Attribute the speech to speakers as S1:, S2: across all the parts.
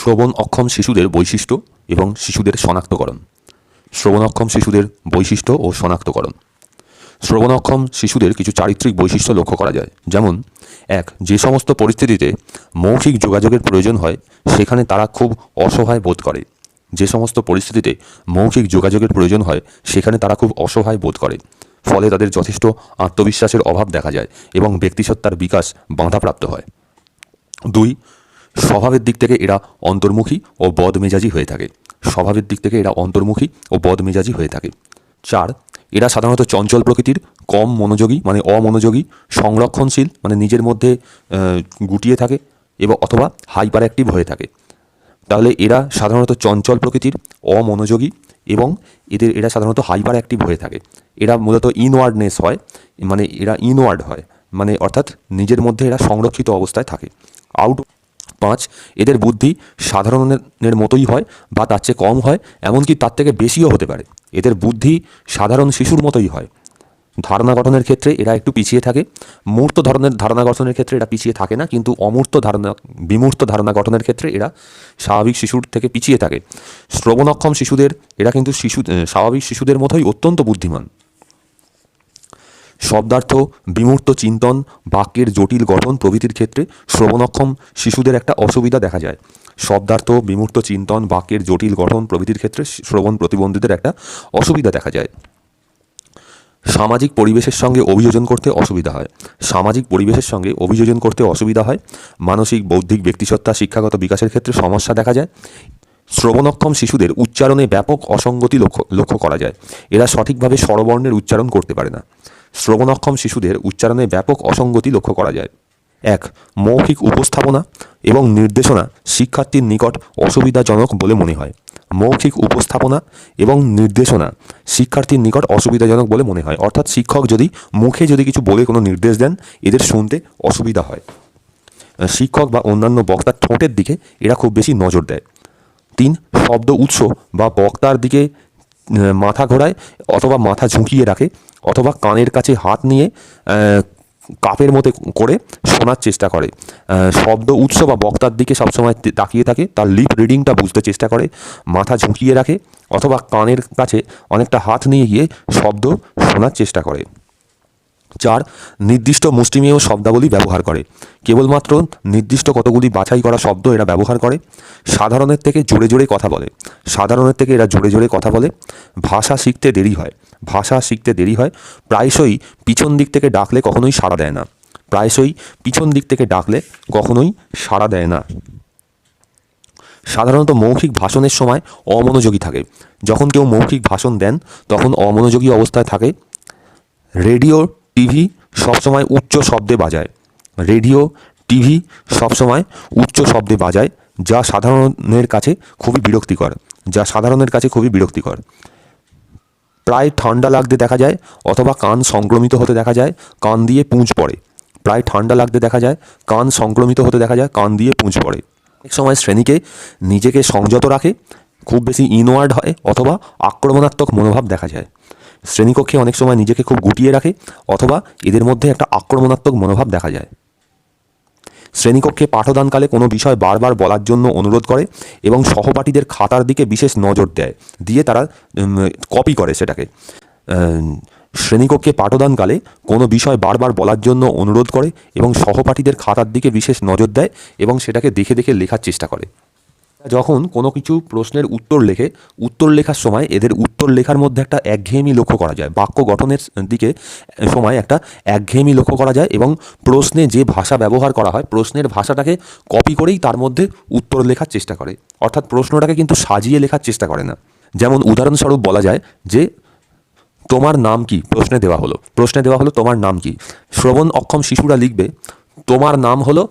S1: শ্রবণ অক্ষম শিশুদের বৈশিষ্ট্য এবং শিশুদের শনাক্তকরণ। শ্রবণ অক্ষম শিশুদের বৈশিষ্ট্য ও শনাক্তকরণ। শ্রবণ অক্ষম শিশুদের কিছু চারিত্রিক বৈশিষ্ট্য লক্ষ্য করা যায়, যেমন ১. যে সমস্ত পরিস্থিতিতে মৌখিক যোগাযোগের প্রয়োজন হয় সেখানে তারা খুব অসহায় বোধ করে। যে সমস্ত পরিস্থিতিতে মৌখিক যোগাযোগের প্রয়োজন হয় সেখানে তারা খুব অসহায় বোধ করে, ফলে তাদের যথেষ্ট আত্মবিশ্বাসের অভাব দেখা যায় এবং ব্যক্তিসত্তার বিকাশ বাধাপ্রাপ্ত হয়। ২. স্বভাবের দিক থেকে এরা অন্তর্মুখী ও বদমেজাজি হয়ে থাকে। স্বভাবের দিক থেকে এরা অন্তর্মুখী ও বদমেজাজি হয়ে থাকে। ৪. এরা সাধারণত চঞ্চল প্রকৃতির, কম মনোযোগী মানে অমনোযোগী, সংরক্ষণশীল মানে নিজের মধ্যে গুটিয়ে থাকে এবং অথবা হাইপার অ্যাক্টিভ হয়ে থাকে। তাহলে এরা সাধারণত চঞ্চল প্রকৃতির, অমনোযোগী এবং এরা সাধারণত হাইপার অ্যাক্টিভ হয়ে থাকে। এরা মূলত ইনওয়ার্ডনেস হয়, মানে এরা ইনওয়ার্ড হয়, মানে অর্থাৎ নিজের মধ্যে এরা সংরক্ষিত অবস্থায় থাকে। ৫. এদের বুদ্ধি সাধারণের মতোই হয় বা তার চেয়ে কম হয়, এমনকি তার থেকে বেশিও হতে পারে। এদের বুদ্ধি সাধারণ শিশুর মতোই হয়। ধারণা গঠনের ক্ষেত্রে এরা একটু পিছিয়ে থাকে। মূর্ত ধরনের ধারণা গঠনের ক্ষেত্রে এরা পিছিয়ে থাকে না, কিন্তু বিমূর্ত ধারণা গঠনের ক্ষেত্রে এরা স্বাভাবিক শিশুর থেকে পিছিয়ে থাকে। শ্রবণক্ষম শিশুদের এরা কিন্তু স্বাভাবিক শিশুদের মতোই অত্যন্ত বুদ্ধিমান। শব্দার্থ, বিমূর্ত চিন্তন, বাক্যের জটিল গঠন প্রভৃতির ক্ষেত্রে শ্রবণক্ষম শিশুদের একটা অসুবিধা দেখা যায়। শব্দার্থ, বিমূর্ত চিন্তন, বাক্যের জটিল গঠন প্রভৃতির ক্ষেত্রে শ্রবণ প্রতিবন্ধীদের একটা অসুবিধা দেখা যায়। সামাজিক পরিবেশের সঙ্গে অভিযোজন করতে অসুবিধা হয়। সামাজিক পরিবেশের সঙ্গে অভিযোজন করতে অসুবিধা হয়। মানসিক, বৌদ্ধিক, ব্যক্তিসত্তা, শিক্ষাগত বিকাশের ক্ষেত্রে সমস্যা দেখা যায়। শ্রবণক্ষম শিশুদের উচ্চারণে ব্যাপক অসঙ্গতি লক্ষ্য করা যায়। এরা সঠিকভাবে স্বরবর্ণের উচ্চারণ করতে পারে না। শ্রবণক্ষম শিশুদের উচ্চারণে ব্যাপক অসঙ্গতি লক্ষ্য করা যায়। ১. মৌখিক উপস্থাপনা এবং নির্দেশনা শিক্ষার্থীর নিকট অসুবিধাজনক বলে মনে হয়। মৌখিক উপস্থাপনা এবং নির্দেশনা শিক্ষার্থীর নিকট অসুবিধাজনক বলে মনে হয়, অর্থাৎ শিক্ষক যদি মুখে কিছু বলে কোনো নির্দেশ দেন, এদের শুনতে অসুবিধা হয়। শিক্ষক বা অন্যান্য বক্তার ঠোঁটের দিকে এরা খুব বেশি নজর দেয়। ৩. শব্দ উৎস বা বক্তার দিকে মাথা ঘোরায় অথবা মাথা ঝুঁকিয়ে রাখে, অথবা কানের কাছে হাত নিয়ে কাপের মতো করে শোনার চেষ্টা করে। শব্দ উৎস বা বক্তার দিকে সবসময় তাকিয়ে থাকে, তার লিপ রিডিংটা বুঝতে চেষ্টা করে, মাথা ঝুঁকিয়ে রাখে অথবা কানের কাছে অনেকটা হাত নিয়ে গিয়ে শব্দ শোনার চেষ্টা করে। ৪. নির্দিষ্ট মুষ্টিমেয় শব্দাবলী ব্যবহার করে। কেবলমাত্র নির্দিষ্ট কতগুলি বাছাই করা শব্দ এরা ব্যবহার করে। সাধারণের থেকে জোরে জোরে কথা বলে। সাধারণের থেকে এরা জোরে জোরে কথা বলে। ভাষা শিখতে দেরি হয়। ভাষা শিখতে দেরি হয়। প্রায়শই পিছন দিক থেকে ডাকলে কখনোই সাড়া দেয় না। প্রায়শই পিছন দিক থেকে ডাকলে কখনোই সাড়া দেয় না। সাধারণত মৌখিক ভাষণের সময় অমনোযোগী থাকে। যখন কেউ মৌখিক ভাষণ দেন তখন অমনোযোগী অবস্থায় থাকে। রেডিও, টিভি সবসময় উচ্চ শব্দে বাজায়। রেডিও, টিভি সবসময় উচ্চ শব্দে বাজায়, যা সাধারণের কাছে খুবই বিরক্তিকর। প্রায় ঠান্ডা লাগতে দেখা যায় অথবা কান সংক্রমিত হতে দেখা যায়, কান দিয়ে পুঁজ পড়ে। প্রায় ঠান্ডা লাগতে দেখা যায়, কান সংক্রমিত হতে দেখা যায়, কান দিয়ে পুঁজ পড়ে। অনেক সময় শ্রেণীকে নিজেকে সংযত রাখে, খুব বেশি ইনওয়ার্ড হয় অথবা আক্রমণাত্মক মনোভাব দেখা যায়। শ্রেণীকক্ষে অনেক সময় নিজেকে খুব গুটিয়ে রাখে অথবা এদের মধ্যে একটা আক্রমণাত্মক মনোভাব দেখা যায়। শ্রেণীকক্ষে পাঠদানকালে কোনো বিষয় বারবার বলার জন্য অনুরোধ করে এবং সহপাঠীদের খাতার দিকে বিশেষ নজর দিয়ে তারা কপি করে সেটাকে। শ্রেণীকক্ষে পাঠদানকালে কোনো বিষয় বারবার বলার জন্য অনুরোধ করে এবং সহপাঠীদের খাতার দিকে বিশেষ নজর দেয় এবং সেটাকে দেখে দেখে লেখার চেষ্টা করে। যখন কোনো কিছু প্রশ্নের উত্তর লেখার সময় এদের উত্তর লেখার মধ্যে একটা একঘেয়েমি লক্ষ্য করা যায়। বাক্য গঠনের দিকে সময় একটা একঘেয়েমি লক্ষ্য করা যায় এবং প্রশ্নে যে ভাষা ব্যবহার করা হয় প্রশ্নের ভাষাটাকে কপি করেই তার মধ্যে উত্তর লেখার চেষ্টা করে, অর্থাৎ প্রশ্নটাকে কিন্তু সাজিয়ে লেখার চেষ্টা করে না। যেমন উদাহরণস্বরূপ বলা যায় যে, তোমার নাম কি? প্রশ্নে দেওয়া হলো তোমার নাম কি। শ্রবণ অক্ষম শিশুরা লিখবে তোমার নাম হলো,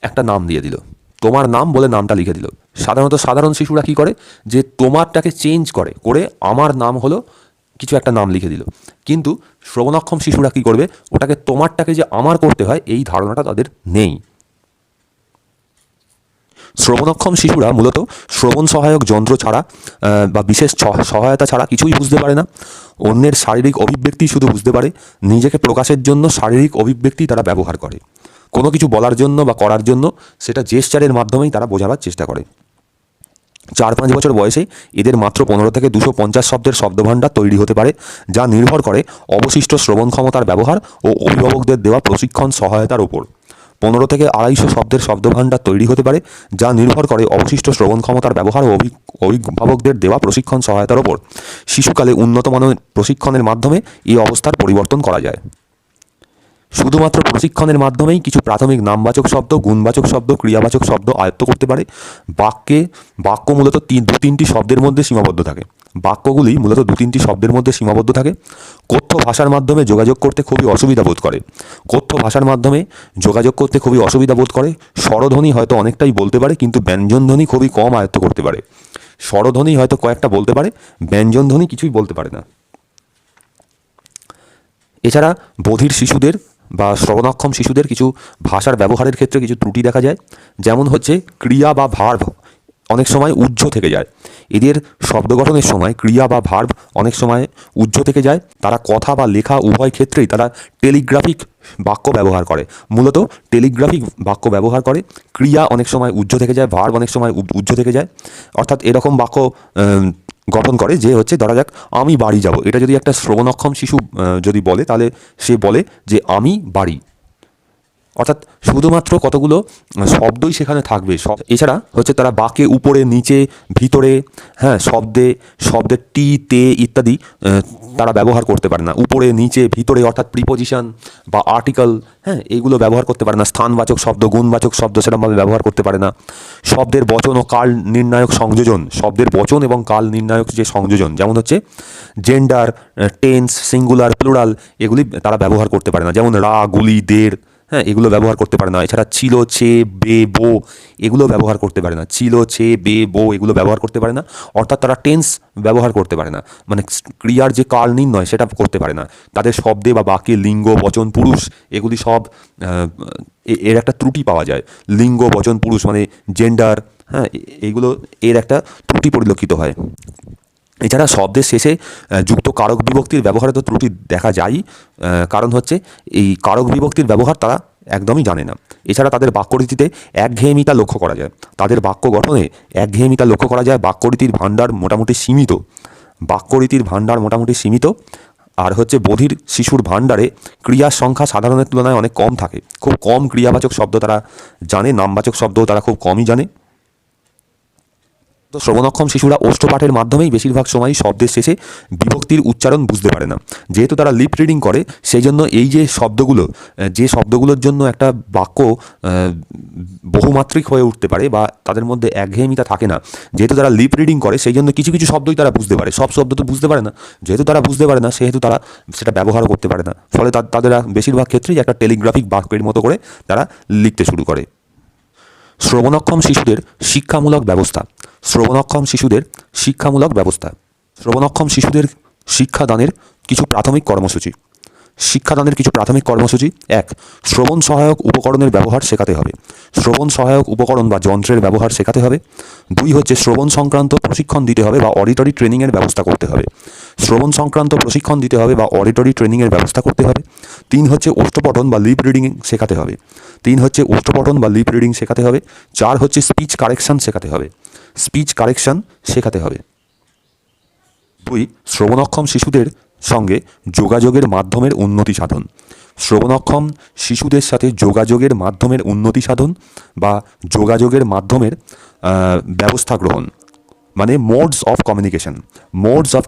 S1: একটা নাম দিয়ে দিল, তোমার নাম বলে নামটা লিখে দিল। সাধারণ শিশুরা কি করে যে তোমারটাকে চেঞ্জ করে আমার নাম হলো কিছু একটা নাম লিখে দিল। কিন্তু শ্রবণক্ষম শিশুরা কি করবে, ওটাকে তোমারটাকে যে আমার করতে হয় এই ধারণাটা তাদের নেই। শ্রবণক্ষম শিশুরা মূলত শ্রবণ সহায়ক যন্ত্র ছাড়া বা বিশেষ সহায়তা ছাড়া কিছুই বুঝতে পারে না। অন্যের শারীরিক অভিব্যক্তি শুধু বুঝতে পারে। নিজেকে প্রকাশের জন্য শারীরিক অভিব্যক্তি তারা ব্যবহার করে। কোনো কিছু বলার জন্য বা করার জন্য সেটা জেস্চারের মাধ্যমেই তারা বোঝাবার চেষ্টা করে। 4-5 বছর বয়সে এদের মাত্র 15 থেকে 250 শব্দের শব্দভাণ্ডার তৈরি হতে পারে, যা নির্ভর করে অবশিষ্ট শ্রবণ ক্ষমতার ব্যবহার ও অভিভাবকদের দেওয়া প্রশিক্ষণ সহায়তার উপর। 15 থেকে 250 শব্দের শব্দভাণ্ডার তৈরি হতে পারে, যা নির্ভর করে অবশিষ্ট শ্রবণ ক্ষমতার ব্যবহার ও অভিভাবকদের দেওয়া প্রশিক্ষণ সহায়তার উপর। শিশুকালে উন্নত মানের প্রশিক্ষণের মাধ্যমে এই অবস্থার পরিবর্তন করা যায়। শুধুমাত্র প্রশিক্ষণের মাধ্যমেই কিছু প্রাথমিক নামবাচক শব্দ, গুণবাচক শব্দ, ক্রিয়াবাচক শব্দ আয়ত্ত করতে পারে। বাক্য মূলত 2-3টি শব্দের মধ্যে সীমাবদ্ধ থাকে। বাক্যগুলি মূলত 2-3টি শব্দের মধ্যে সীমাবদ্ধ থাকে। কথ্য ভাষার মাধ্যমে যোগাযোগ করতে খুবই অসুবিধা বোধ করে। স্বরধ্বনি হয়তো অনেকটাই বলতে পারে, কিন্তু ব্যঞ্জনধ্বনি খুবই কম আয়ত্ত করতে পারে। স্বরধ্বনি হয়তো কয়েকটা বলতে পারে, ব্যঞ্জনধ্বনি কিছুই বলতে পারে না। এছাড়া বধির শিশুদের বা শ্রবণাক্ষম শিশুদের কিছু ভাষার ব্যবহারের ক্ষেত্রে কিছু ত্রুটি দেখা যায়। যেমন হচ্ছে ক্রিয়া বা ভার্ব অনেক সময় উহ্য থেকে যায়। এদের শব্দ গঠনের সময় ক্রিয়া বা ভার্ব অনেক সময় উহ্য থেকে যায়। তারা কথা বা লেখা উভয় ক্ষেত্রেই তারা টেলিগ্রাফিক বাক্য ব্যবহার করে, মূলত টেলিগ্রাফিক বাক্য ব্যবহার করে। ক্রিয়া অনেক সময় উহ্য থেকে যায়, ভার্ব অনেক সময় উহ্য থেকে যায়। অর্থাৎ এরকম বাক্য গঠন করে যে হচ্ছে, ধরা যাক আমি বাড়ি যাব, এটা যদি একটা শ্রবণক্ষম শিশু যদি বলে, তাহলে সে বলে যে আমি বাড়ি। অর্থাৎ শুধুমাত্র কতগুলো শব্দই সেখানে থাকবে। এছাড়া হচ্ছে তারা বাকে উপরে, নিচে, ভিতরে, শব্দের টি, তে ইত্যাদি তারা ব্যবহার করতে পারে না। উপরে, নিচে, ভিতরে অর্থাৎ প্রিপোজিশন বা আর্টিকেল, এইগুলো ব্যবহার করতে পারে না। স্থানবাচক শব্দ, গুণবাচক শব্দ সেরকমভাবে ব্যবহার করতে পারে না। শব্দের বচন ও কাল নির্ণায়ক সংযোজন, শব্দের বচন এবং কাল নির্ণায়ক যে সংযোজন, যেমন হচ্ছে জেন্ডার, টেন্স, সিঙ্গুলার, প্লুরাল, এগুলি তারা ব্যবহার করতে পারে না। যেমন রা, গুলি, দের, এগুলো ব্যবহার করতে পারে না। এছাড়া ছিল, ছে, বে, বো এগুলো ব্যবহার করতে পারে না। ছিল, ছে, বে, বো এগুলো ব্যবহার করতে পারে না। অর্থাৎ তারা টেন্স ব্যবহার করতে পারে না, মানে ক্রিয়ার যে কাল নির্ণয় সেটা করতে পারে না। তাদের শব্দে বা বাক্যে লিঙ্গ, বচন, পুরুষ এগুলি সব এর একটা ত্রুটি পাওয়া যায়। লিঙ্গ, বচন, পুরুষ মানে জেন্ডার, এইগুলো এর একটা ত্রুটি পরিলক্ষিত হয়। এছাড়া শব্দের শেষে যুক্ত কারক বিভক্তির ব্যবহারে তো ত্রুটি দেখা যায়, কারণ হচ্ছে এই কারক বিভক্তির ব্যবহার তারা একদমই জানে না। এছাড়া তাদের বাক্যরীতিতে একঘেয়েমিতা লক্ষ্য করা যায়। তাদের বাক্য গঠনে একঘেয়েমিতা লক্ষ্য করা যায়। বাক্যরীতির ভাণ্ডার মোটামুটি সীমিত। আর হচ্ছে বধির শিশুর ভাণ্ডারে ক্রিয়ার সংখ্যা সাধারণের তুলনায় অনেক কম থাকে। খুব কম ক্রিয়াবাচক শব্দ তারা জানে, নামবাচক শব্দও তারা খুব কমই জানে। তো শ্রবণক্ষম শিশুরা ওষ্ঠপাঠের মাধ্যমেই বেশিরভাগ সময়ই শব্দের শেষে বিভক্তির উচ্চারণ বুঝতে পারে না। যেহেতু তারা লিপ রিডিং করে, সেই জন্য এই যে শব্দগুলোর জন্য একটা বাক্য বহুমাত্রিক হয়ে উঠতে পারে বা তাদের মধ্যে একঘেয়েমিতা থাকে না। যেহেতু তারা লিপ রিডিং করে, সেই জন্য কিছু কিছু শব্দই তারা বুঝতে পারে, সব শব্দ তো বুঝতে পারে না। যেহেতু তারা বুঝতে পারে না, সেহেতু তারা সেটা ব্যবহারও করতে পারে না। ফলে তাদের বেশিরভাগ ক্ষেত্রেই একটা টেলিগ্রাফিক বাক্যের মতো করে তারা লিখতে শুরু করে। শ্রবণক্ষম শিশুদের শিক্ষামূলক ব্যবস্থা। শ্রবণক্ষম শিশুদের শিক্ষাদানের কিছু প্রাথমিক কর্মসূচি। 1. শ্রবণ সহায়ক উপকরণের ব্যবহার শেখাতে হবে। শ্রবণ সহায়ক উপকরণ বা যন্ত্রের ব্যবহার শেখাতে হবে। 2 হচ্ছে শ্রবণ সংক্রান্ত প্রশিক্ষণ দিতে হবে বা অডিটরি ট্রেনিংয়ের ব্যবস্থা করতে হবে। 3 হচ্ছে ওষ্ঠপঠন বা লিপ রিডিং শেখাতে হবে। 4 হচ্ছে স্পিচ কারেকশন শেখাতে হবে। 2. শ্রবণক্ষম শিশুদের সঙ্গে যোগাযোগের মাধ্যমের উন্নতি সাধন। শ্রবণক্ষম শিশুদের সাথে যোগাযোগের মাধ্যমের উন্নতি সাধন বা যোগাযোগের মাধ্যমের ব্যবস্থা গ্রহণ, মানে modes of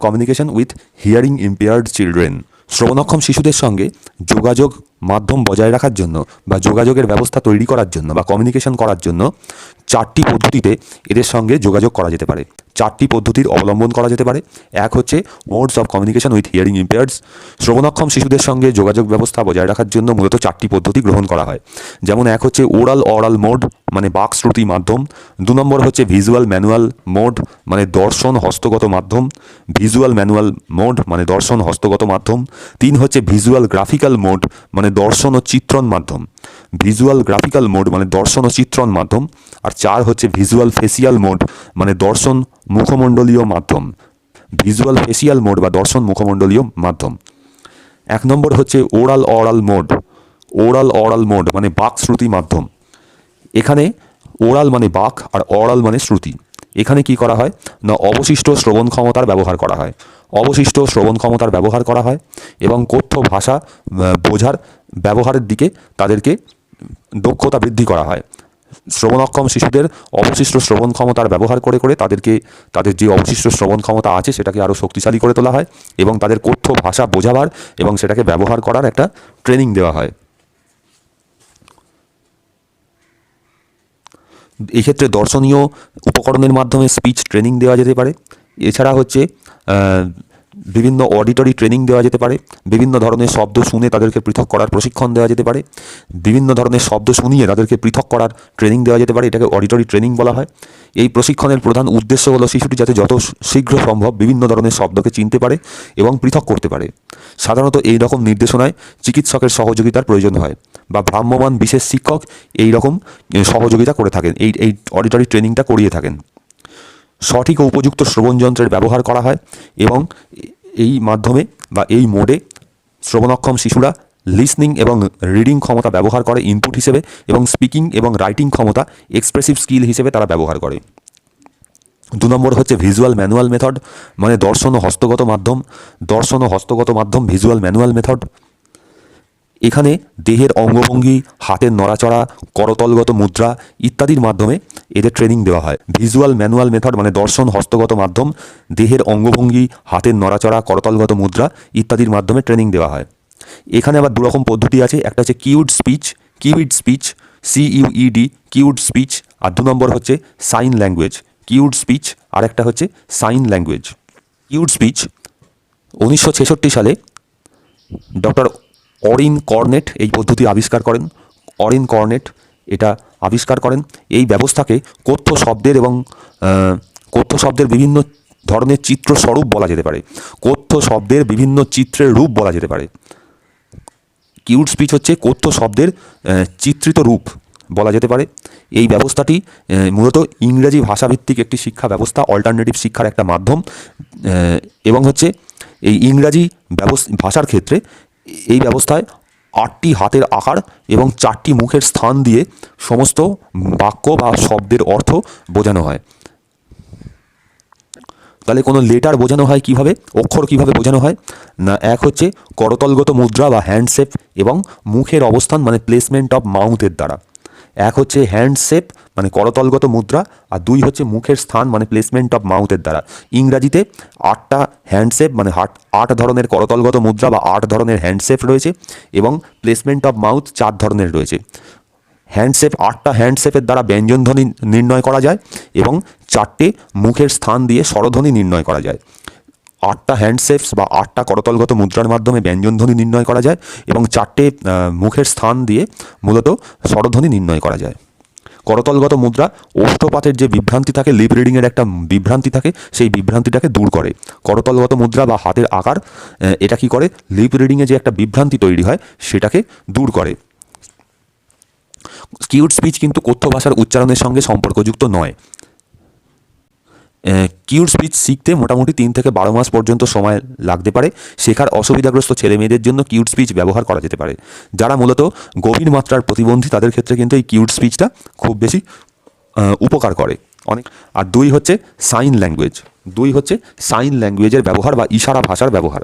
S1: communication with hearing impaired children. শ্রবণক্ষম শিশুদের সঙ্গে যোগাযোগ মাধ্যম বজায় রাখার জন্য বা যোগাযোগের ব্যবস্থা তৈরি করার জন্য বা কমিউনিকেশন করার জন্য 4টি পদ্ধতিতে এদের সঙ্গে যোগাযোগ করা যেতে পারে। 4টি পদ্ধতির অবলম্বন করা যেতে পারে। 1 হচ্ছে modes of communication with hearing impaireds. শ্রবণক্ষম শিশুদের সঙ্গে যোগাযোগ ব্যবস্থা বজায় রাখার জন্য মূলত 4টি পদ্ধতি গ্রহণ করা হয়। যেমন 1 হচ্ছে অরাল মোড, মানে বাক শ্রুতি মাধ্যম। 2 নম্বর হচ্ছে ভিজুয়াল ম্যানুয়াল মোড, মানে দর্শন হস্তগত মাধ্যম। 3 হচ্ছে ভিজুয়াল গ্রাফিক্যাল মোড, মানে দর্শন ও চিত্রণ মাধ্যম। আর 4 হচ্ছে ভিজুয়াল ফেসিয়াল মোড, মানে দর্শন মুখমণ্ডলীয় মাধ্যম। 1 নম্বর হচ্ছে ওরাল মোড, মানে বাক শ্রুতি মাধ্যম। এখানে ওরাল মানে বাক আর অরাল মানে শ্রুতি। এখানে কি করা হয় না অবশিষ্ট শ্রবণ ক্ষমতার ব্যবহার করা হয়, অবশিষ্ট শ্রবণ ক্ষমতার ব্যবহার করা হয় এবং কথ্য ভাষা বোঝার ব্যবহারের দিকে তাদেরকে দক্ষতা বৃদ্ধি করা হয়। শ্রবণক্ষম শিশুদের অবশিষ্ট শ্রবণ ক্ষমতার ব্যবহার করে করে তাদের যে অবশিষ্ট শ্রবণ ক্ষমতা আছে সেটাকে আরও শক্তিশালী করে তোলা হয় এবং তাদের কথ্য ভাষা বোঝাবার এবং সেটাকে ব্যবহার করার একটা ট্রেনিং দেওয়া হয়। এক্ষেত্রে দর্শনীয় উপকরণের মাধ্যমে স্পিচ ট্রেনিং দেওয়া যেতে পারে। এছাড়া হচ্ছে বিভিন্ন অডিটরি ট্রেনিং দেওয়া যেতে পারে, বিভিন্ন ধরনের শব্দ শুনে তাদেরকে পৃথক করার প্রশিক্ষণ দেওয়া যেতে পারে, বিভিন্ন ধরনের শব্দ শুনিয়ে তাদেরকে পৃথক করার ট্রেনিং দেওয়া যেতে পারে, এটাকে অডিটরি ট্রেনিং বলা হয়। এই প্রশিক্ষণের প্রধান উদ্দেশ্য হলো শিশুটি যাতে যত শীঘ্র সম্ভব বিভিন্ন ধরনের শব্দকে চিনতে পারে এবং পৃথক করতে পারে। সাধারণত এই রকম নির্দেশনায় চিকিৎসকের সহযোগিতার প্রয়োজন হয় বা ভ্রাম্যমাণ বিশেষ শিক্ষক এই রকম সহযোগিতা করে থাকেন, এই অডিটরি ট্রেনিংটা করিয়ে থাকেন। সঠিক ও উপযুক্ত শ্রবণ যন্ত্রের ব্যবহার করা হয় এবং এই মাধ্যমে বা এই মোডে শ্রবণক্ষম শিশুরা লিসনিং এবং রিডিং ক্ষমতা ব্যবহার করে ইনপুট হিসেবে এবং স্পিকিং এবং রাইটিং ক্ষমতা এক্সপ্রেসিভ স্কিল হিসেবে তারা ব্যবহার করে। 2 নম্বর হচ্ছে ভিজুয়াল ম্যানুয়াল মেথড, মানে দর্শন ও হস্তগত মাধ্যম ভিজুয়াল ম্যানুয়াল মেথড। এখানে দেহের অঙ্গভঙ্গি, হাতের নড়াচড়া, করতলগত মুদ্রা ইত্যাদির মাধ্যমে এদের ট্রেনিং দেওয়া হয়। ভিজুয়াল ম্যানুয়াল মেথড মানে দর্শন হস্তগত মাধ্যম, দেহের অঙ্গভঙ্গি, হাতের নড়াচড়া, করতলগত মুদ্রা ইত্যাদির মাধ্যমে ট্রেনিং দেওয়া হয়। এখানে আবার 2 রকম পদ্ধতি আছে, একটা হচ্ছে কিউড স্পিচ CUED কিউড স্পিচ, আর 2 নম্বর হচ্ছে সাইন ল্যাঙ্গুয়েজ কিউড স্পিচ, আর একটা হচ্ছে সাইন ল্যাঙ্গুয়েজ। কিউড স্পিচ 1966 সালে ডক্টর অরিন কর্নেট এই পদ্ধতি আবিষ্কার করেন। অরিন কর্নেট এটা আবিষ্কার করেন। এই ব্যবস্থাকে কথ্য শব্দের বিভিন্ন ধরনের চিত্র স্বরূপ বলা যেতে পারে, কথ্য শব্দের বিভিন্ন চিত্রের রূপ বলা যেতে পারে। কিউড স্পিচ হচ্ছে কথ্য শব্দের চিত্রিত রূপ বলা যেতে পারে। এই ব্যবস্থাটি মূলত ইংরেজি ভাষাভিত্তিক একটি শিক্ষা ব্যবস্থা, অল্টারনেটিভ শিক্ষার একটা মাধ্যম, এবং হচ্ছে এই ইংরাজি ভাষার ক্ষেত্রে এই ব্যবস্থায় 8টি হাতের আকার এবং 4টি মুখের স্থান দিয়ে সমস্ত বাক্য বা শব্দের অর্থ বোঝানো হয়। তাহলে কোনো লেটার বোঝানো হয় কিভাবে, অক্ষর কিভাবে বোঝানো হয় না, এক হচ্ছে করতলগত মুদ্রা বা হ্যান্ডশেপ এবং মুখের অবস্থান মানে প্লেসমেন্ট অফ মাউথের দ্বারা। এক হচ্ছে হ্যান্ডশেপ মানে করতলগত মুদ্রা, আর 2 হচ্ছে মুখের স্থান মানে প্লেসমেন্ট অফ মাউথের দ্বারা। ইংরাজিতে 8টা হ্যান্ডশেপ মানে 8 ধরনের করতলগত মুদ্রা বা 8 ধরনের হ্যান্ডশেপ রয়েছে এবং প্লেসমেন্ট অফ মাউথ 4 ধরনের রয়েছে। হ্যান্ডশেপ 8টা হ্যান্ডশেপের দ্বারা ব্যঞ্জনধ্বনি নির্ণয় করা যায় এবং 4টে মুখের স্থান দিয়ে স্বরধ্বনি নির্ণয় করা যায়। 8টা হ্যান্ডশেপস বা 8টা করতলগত মুদ্রার মাধ্যমে ব্যঞ্জনধ্বনি নির্ণয় করা যায় এবং 4টে মুখের স্থান দিয়ে মূলত স্বরধ্বনি নির্ণয় করা যায়। করতলগত মুদ্রা ওষ্ঠপাতের যে বিভ্রান্তি থাকে, লিপ রিডিংয়ের একটা বিভ্রান্তি থাকে, সেই বিভ্রান্তিটাকে দূর করে। করতলগত মুদ্রা বা হাতের আকার এটা কি করে, লিপ রিডিংয়ে যে একটা বিভ্রান্তি তৈরি হয় সেটাকে দূর করে। কিউড স্পিচ কিন্তু কথ্য ভাষার উচ্চারণের সঙ্গে সম্পর্কযুক্ত নয়। কিউড স্পিচ শিখতে মোটামুটি 3 থেকে 12 মাস পর্যন্ত সময় লাগতে পারে। শেখার অসুবিধাগ্রস্ত ছেলেমেয়েদের জন্য কিউড স্পিচ ব্যবহার করা যেতে পারে। যারা মূলত গভীর মাত্রার প্রতিবন্ধী তাদের ক্ষেত্রে কিন্তু এই কিউড স্পিচটা খুব বেশি উপকার করে অনেক। আর 2 হচ্ছে সাইন ল্যাঙ্গুয়েজের ব্যবহার বা ইশারা ভাষার ব্যবহার।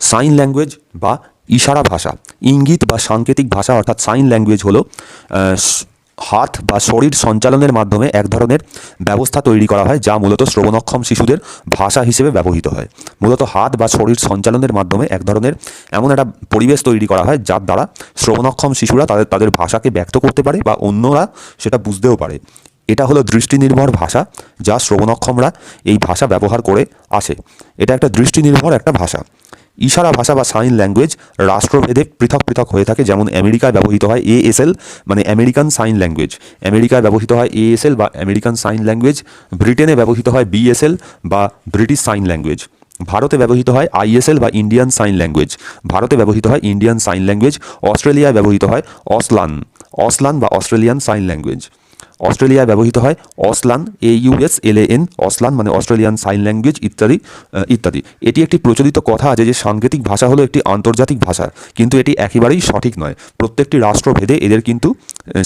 S1: সাইন ল্যাঙ্গুয়েজ বা ইশারা ভাষা, ইঙ্গিত বা সাংকেতিক ভাষা অর্থাৎ সাইন ল্যাঙ্গুয়েজ হলো হাত বা শরীর সঞ্চালনের মাধ্যমে এক ধরনের ব্যবস্থা তৈরি করা হয় যা মূলত শ্রবণক্ষম শিশুদের ভাষা হিসেবে ব্যবহৃত হয়। মূলত হাত বা শরীর সঞ্চালনের মাধ্যমে এক ধরনের এমন একটা পরিবেশ তৈরি করা হয় যার দ্বারা শ্রবণক্ষম শিশুরা তাদের ভাষাকে ব্যক্ত করতে পারে বা অন্যরা সেটা বুঝতেও পারে। এটা হলো দৃষ্টিনির্ভর ভাষা, যা শ্রবণক্ষমরা এই ভাষা ব্যবহার করে আসে। এটা একটা দৃষ্টিনির্ভর একটা ভাষা। ইশারা ভাষা বা সাইন ল্যাঙ্গুয়েজ রাষ্ট্রভেদে পৃথক পৃথক হয়ে থাকে। যেমন আমেরিকায় ব্যবহৃত হয় ASL মানে আমেরিকান সাইন ল্যাঙ্গুয়েজ, আমেরিকায় ব্যবহৃত হয় ASL বা আমেরিকান সাইন ল্যাঙ্গুয়েজ। ব্রিটেনে ব্যবহৃত হয় BSL বা ব্রিটিশ সাইন ল্যাঙ্গুয়েজ। ভারতে ব্যবহৃত হয় ISL বা ইন্ডিয়ান সাইন ল্যাঙ্গুয়েজ, ভারতে ব্যবহৃত হয় ইন্ডিয়ান সাইন ল্যাঙ্গুয়েজ। অস্ট্রেলিয়ায় ব্যবহৃত হয় অসলান বা অস্ট্রেলিয়ান সাইন ল্যাঙ্গুয়েজ। অস্ট্রেলিয়ায় ব্যবহৃত হয় অসলান AUSLAN, অসলান মানে অস্ট্রেলিয়ান সাইন ল্যাঙ্গুয়েজ ইত্যাদি। এটি একটি প্রচলিত কথা আছে যে সাংকেতিক ভাষা হলো একটি আন্তর্জাতিক ভাষা, কিন্তু এটি একেবারেই সঠিক নয়। প্রত্যেকটি রাষ্ট্রভেদে এদের কিন্তু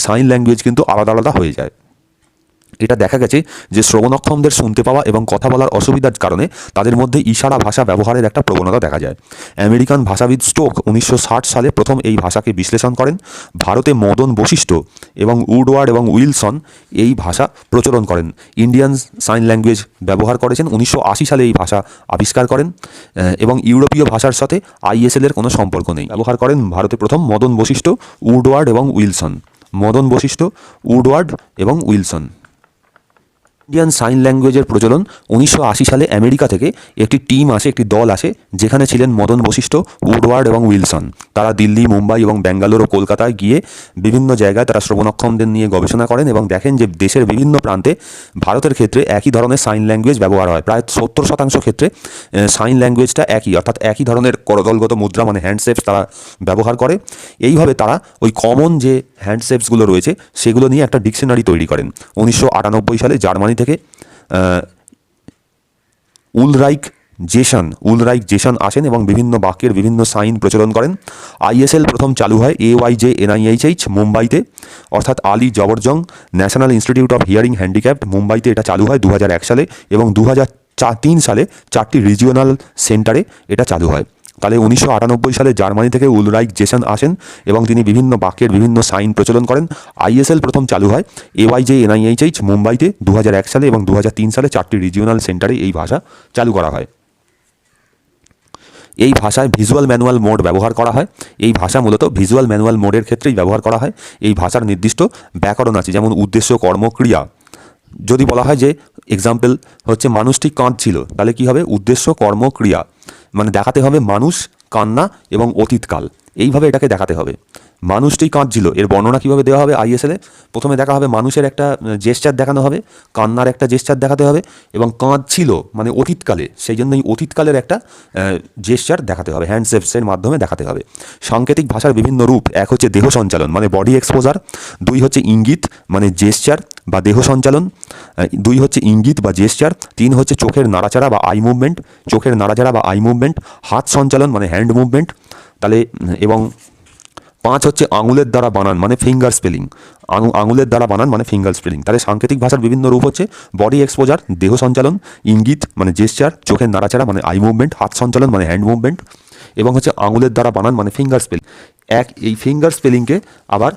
S1: সাইন ল্যাঙ্গুয়েজ কিন্তু আলাদা আলাদা হয়ে যায়। এটা দেখা গেছে যে শ্রবণক্ষমদের শুনতে পাওয়া এবং কথা বলার অসুবিধার কারণে তাদের মধ্যে ইশারা ভাষা ব্যবহারের একটা প্রবণতা দেখা যায়। আমেরিকান ভাষাবিদ স্টোক 1960 সালে প্রথম এই ভাষাকে বিশ্লেষণ করেন। ভারতে মদন বশিষ্ঠ এবং উডওয়ার্ড এবং উইলসন এই ভাষা প্রচলন করেন। ইন্ডিয়ান সাইন ল্যাঙ্গুয়েজ ব্যবহার করেছেন। 1980 সালে এই ভাষা আবিষ্কার করেন এবং ইউরোপীয় ভাষার সাথে আইএসএল এর কোনো সম্পর্ক নেই। ব্যবহার করেন ভারতে প্রথম মদন বশিষ্ঠ, উডওয়ার্ড এবং উইলসন। মদন বশিষ্ঠ, উডওয়ার্ড এবং উইলসন। ইন্ডিয়ান সাইন ল্যাঙ্গুয়েজের প্রচলন 1980 সালে আমেরিকা থেকে একটি টিম আসে, একটি দল আসে, যেখানে ছিলেন মদন বশিষ্ঠ, উডওয়ার্ড এবং উইলসন। তারা দিল্লি, মুম্বাই এবং ব্যাঙ্গালোর ও কলকাতায় গিয়ে বিভিন্ন জায়গায় তারা শ্রবণক্ষমদের নিয়ে গবেষণা করেন এবং দেখেন যে দেশের বিভিন্ন প্রান্তে ভারতের ক্ষেত্রে একই ধরনের সাইন ল্যাঙ্গুয়েজ ব্যবহার হয়। প্রায় 70% ক্ষেত্রে সাইন ল্যাঙ্গুয়েজটা একই, অর্থাৎ একই ধরনের করতলগত মুদ্রা মানে হ্যান্ডশেপস তারা ব্যবহার করে। এইভাবে তারা ওই কমন যে হ্যান্ডশেপসগুলো রয়েছে সেগুলো নিয়ে একটা ডিকশনারি তৈরি করেন। 1998 সালে জার্মানি থেকে উলরাইক জেসান আসেন এবং বিভিন্ন বাক্যের বিভিন্ন সাইন প্রচলন করেন। আইএসএল প্রথম চালু হয় AYJNIHH মুম্বাইতে, অর্থাৎ Ali জবরজং national institute of hearing handicapped মুম্বাইতে এটা চালু হয় 2001 সালে এবং 2003 সালে 4টি রিজিওনাল সেন্টারে এটা চালু হয়। তাহলে 1998 সালে জার্মানি থেকে উলরাইক জেসান আসেন এবং তিনি বিভিন্ন বাক্যের বিভিন্ন সাইন প্রচলন করেন। আইএসএল প্রথম চালু হয় AYJNIHH মুম্বাইতে 2001 সালে এবং 2003 সালে 4টি রিজিওনাল সেন্টারে এই ভাষা চালু করা হয়। এই ভাষায় ভিজুয়াল ম্যানুয়াল মোড ব্যবহার করা হয়। এই ভাষা মূলত ভিজুয়াল ম্যানুয়াল মোডের ক্ষেত্রেই ব্যবহার করা হয়। এই ভাষার নির্দিষ্ট ব্যাকরণ আছে, যেমন উদ্দেশ্য, কর্ম, ক্রিয়া। যদি বলা হয় যে এক্সাম্পল হচ্ছে মানুষটি কাঁদছিল, তাহলে কি হবে? উদ্দেশ্য, কর্ম, ক্রিয়া, মানে দেখাতে হবে মানুষ, কান্না এবং অতীতকাল, এইভাবে এটাকে দেখাতে হবে। মানুষটি কাঁদছিল, এর বর্ণনা কীভাবে দেওয়া হবে? আইএসএলে প্রথমে দেখা হবে মানুষের একটা জেস্চার দেখানো হবে, কান্নার একটা জেস্চার দেখাতে হবে এবং কাঁদছিল মানে অতীতকালে, সেই জন্যই অতীতকালের একটা জেস্চার দেখাতে হবে, হ্যান্ডশেপসের মাধ্যমে দেখাতে হবে। সাংকেতিক ভাষার বিভিন্ন রূপ, এক হচ্ছে দেহ সঞ্চালন মানে বডি এক্সপোজার, 2 হচ্ছে ইঙ্গিত মানে জেস্চার বা দেহ সঞ্চালন, 2 হচ্ছে ইঙ্গিত বা জেস্চার, 3 হচ্ছে চোখের নাড়াচাড়া বা আই মুভমেন্ট, হাত সঞ্চালন মানে হ্যান্ড মুভমেন্ট, তাহলে এবং 5 হচ্ছে আঙুলের দ্বারা বানান মানে ফিঙ্গার স্পেলিং, আঙুলের দ্বারা বানান মানে ফিঙ্গার স্পেলিং। তাহলে সাংকেতিক ভাষার বিভিন্ন রূপ হচ্ছে বডি এক্সপোজার, দেহ সঞ্চালন, ইঙ্গিত মানে জেস্চার, চোখের নাড়াচাড়া মানে আই মুভমেন্ট, হাত সঞ্চালন মানে হ্যান্ড মুভমেন্ট, এবং হচ্ছে আঙুলের দ্বারা বানান মানে ফিঙ্গার স্পেলিং। এই ফিঙ্গার স্পেলিংকে আবার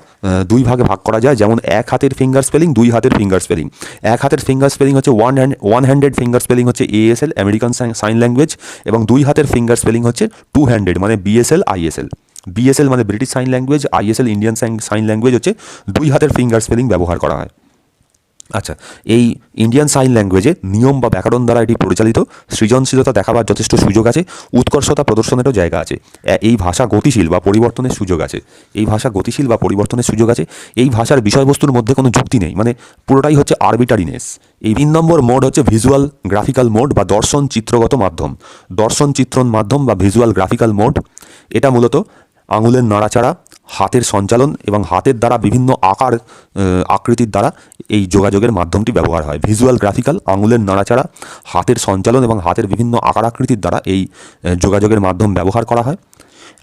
S1: 2 ভাগে ভাগ করা যায়, যেমন এক হাতের ফিঙ্গার স্পেলিং, 2 হাতের ফিঙ্গার স্পেলিং। এক হাতের ফিঙ্গার স্পেলিং হচ্ছে ওয়ান হ্যান্ডেড ফিঙ্গার স্পেলিং হচ্ছে ASL আমেরিকান সাইন ল্যাঙ্গুয়েজ, এবং 2 হাতের ফিঙ্গার স্পেলিং হচ্ছে 2 হ্যান্ডেড মানে BSL ISL। BSL মানে British sign language, ISL Indian sign language হচ্ছে 2 হাতের ফিঙ্গার স্পেলিং ব্যবহার করা হয়। আচ্ছা, এই ইন্ডিয়ান সাইন ল্যাঙ্গুয়েজে নিয়ম বা ব্যাকরণ দ্বারা এটি পরিচালিত। সৃজনশীলতা দেখাবার যথেষ্ট সুযোগ আছে, উৎকর্ষতা প্রদর্শনেরও জায়গা আছে। এই ভাষা গতিশীল বা পরিবর্তনের সুযোগ আছে। এই ভাষার বিষয়বস্তুর মধ্যে কোনো যুক্তি নেই, মানে পুরোটাই হচ্ছে আরবিটারিনেস। এই 3 নম্বর মোড হচ্ছে ভিজুয়াল গ্রাফিক্যাল মোড বা দর্শন চিত্রগত মাধ্যম। দর্শন চিত্রণ মাধ্যম বা ভিজুয়াল গ্রাফিক্যাল মোড, এটা মূলত আঙুলের নাড়াচাড়া, হাতের সঞ্চালন এবং হাতের দ্বারা বিভিন্ন আকার আকৃতির দ্বারা এই যোগাযোগের মাধ্যমটি ব্যবহার হয়। ভিজুয়াল গ্রাফিক্যাল, আঙুলের নাড়াচাড়া, হাতের সঞ্চালন এবং হাতের বিভিন্ন আকার আকৃতির দ্বারা এই যোগাযোগের মাধ্যম ব্যবহার করা হয়।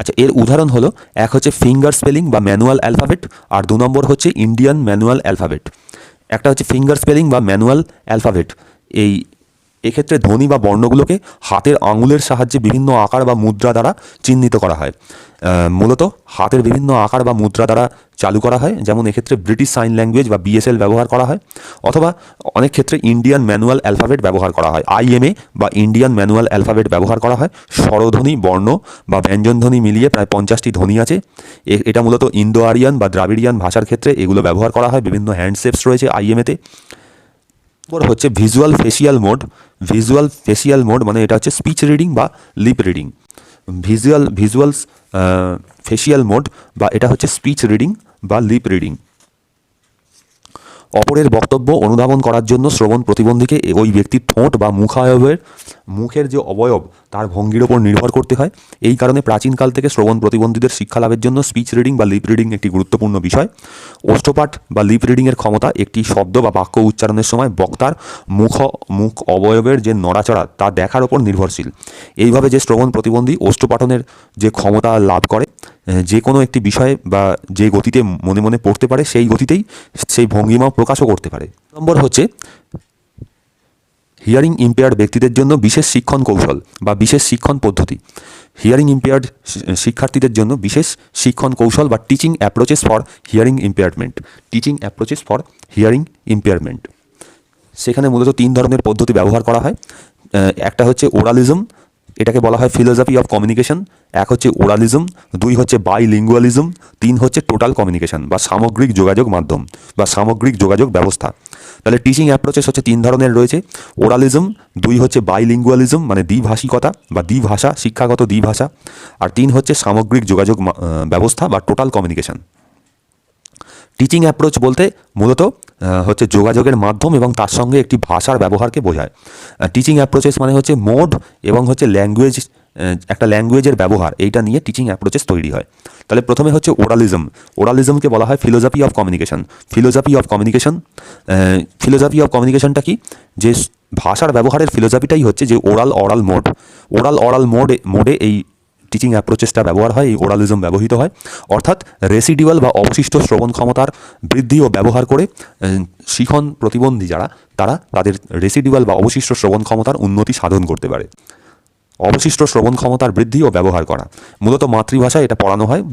S1: আচ্ছা, এর উদাহরণ হলো, এক হচ্ছে ফিঙ্গার স্পেলিং বা ম্যানুয়াল অ্যালফাবেট, আর 2 নম্বর হচ্ছে ইন্ডিয়ান ম্যানুয়াল অ্যালফাবেট। একটা হচ্ছে ফিঙ্গার স্পেলিং বা ম্যানুয়াল অ্যালফাবেট, এক্ষেত্রে ধ্বনি বা বর্ণগুলোকে হাতের আঙুলের সাহায্যে বিভিন্ন আকার বা মুদ্রা দ্বারা চিহ্নিত করা হয়। মূলত হাতের বিভিন্ন আকার বা মুদ্রা দ্বারা চালু করা হয়, যেমন এক্ষেত্রে ব্রিটিশ সাইন ল্যাঙ্গুয়েজ বা BSL ব্যবহার করা হয়, অথবা অনেক ক্ষেত্রে ইন্ডিয়ান ম্যানুয়াল অ্যালফাবেট ব্যবহার করা হয়, IMA বা ইন্ডিয়ান ম্যানুয়াল অ্যালফাবেট ব্যবহার করা হয়। স্বরধ্বনি, বর্ণ বা ব্যঞ্জনধ্বনি মিলিয়ে প্রায় 50টি ধ্বনি আছে। এটা মূলত ইন্দো আরিয়ান বা দ্রাবিড়িয়ান ভাষার ক্ষেত্রে এগুলো ব্যবহার করা হয়। বিভিন্ন হ্যান্ডশেপস রয়েছে IMA-তে। হচ্ছে ভিজুয়াল ফেসিয়াল মোড, মানে এটা হচ্ছে স্পিচ রিডিং বা lip reading. Visual facial mode বা এটা হচ্ছে স্পিচ রিডিং বা লিপ রিডিং। অপরের বক্তব্য অনুধাবন করার জন্য শ্রবণ প্রতিবন্ধীকে ওই ব্যক্তির ঠোঁট বা মুখের যে অবয়ব তার ভঙ্গির ওপর নির্ভর করতে হয়। এই কারণে প্রাচীনকাল থেকে শ্রবণ প্রতিবন্ধীদের শিক্ষা লাভের জন্য স্পিচ রিডিং বা লিপ রিডিং একটি গুরুত্বপূর্ণ বিষয়। ওষ্ঠপাঠ বা লিপ রিডিংয়ের ক্ষমতা একটি শব্দ বা বাক্য উচ্চারণের সময় বক্তার মুখ অবয়বের যে নড়াচড়া তা দেখার ওপর নির্ভরশীল। এইভাবে যে শ্রবণ প্রতিবন্ধী ওষ্ঠপাঠনের যে ক্ষমতা লাভ করে যে কোনো একটি বিষয়ে বা যে গতিতে মনে মনে পড়তে পারে সেই গতিতেই সেই ভঙ্গিমা প্রকাশও করতে পারে। নম্বর হচ্ছে হিয়ারিং ইম্পেয়ার্ড ব্যক্তিদের জন্য বিশেষ শিক্ষণ কৌশল বা বিশেষ শিক্ষণ পদ্ধতি। হিয়ারিং ইম্পেয়ার্ড শিক্ষার্থীদের জন্য বিশেষ শিক্ষণ কৌশল বা teaching approaches for hearing impairment. Teaching approaches for hearing impairment, সেখানে মূলত 3 ধরনের পদ্ধতি ব্যবহার করা হয়। একটা হচ্ছে ওরালিজম, এটাকে বলা হয় ফিলোসফি অফ কমিউনিকেশন। এক হচ্ছে ওরালিজম, 2 হচ্ছে বাইলিঙ্গুয়ালিজম, 3 হচ্ছে টোটাল কমিউনিকেশন বা সামগ্রিক যোগাযোগ মাধ্যম বা সামগ্রিক যোগাযোগ ব্যবস্থা। তাহলে টিচিং অ্যাপ্রোচেস হচ্ছে 3 ধরনের রয়েছে। ওরালিজম, 2 হচ্ছে বাইলিঙ্গুয়ালিজম মানে দ্বিভাষিকতা বা দ্বিভাষা, শিক্ষাগত দ্বিভাষা, আর 3 হচ্ছে সামগ্রিক যোগাযোগ ব্যবস্থা বা টোটাল কমিউনিকেশন। টিচিং অ্যাপ্রোচ বলতে মূলত হচ্ছে যোগাযোগের মাধ্যম এবং তার সঙ্গে একটি ভাষার ব্যবহারকে বোঝায়। টিচিং অ্যাপ্রোচেস মানে হচ্ছে মোড এবং হচ্ছে ল্যাঙ্গুয়েজ, একটা ল্যাঙ্গুয়েজের ব্যবহার, এইটা নিয়ে টিচিং অ্যাপ্রোচেস তৈরি হয়। তাহলে প্রথমে হচ্ছে ওরালিজম। ওরালিজমকে বলা হয় philosophy of communication. Philosophy of communication, philosophy of কমিউনিকেশনটা কি, যে ভাষার ব্যবহারের ফিলোসফিটাই হচ্ছে যে অরাল মোড। অরাল মোডে এই টিচিং অ্যাপ্রোচেসটা ব্যবহার হয়, এই ওরালিজম ব্যবহৃত হয়। অর্থাৎ রেসিডিউয়াল বা অবশিষ্ট শ্রবণ ক্ষমতার বৃদ্ধি ও ব্যবহার করে শিখন প্রতিবন্ধী যারা, তারা তাদের রেসিডিউয়াল বা অবশিষ্ট শ্রবণ ক্ষমতার উন্নতি সাধন করতে পারে। অবশিষ্ট শ্রবণ ক্ষমতার বৃদ্ধি ও ব্যবহার করা, মূলত মাতৃভাষায় এটা পড়ানো হয়।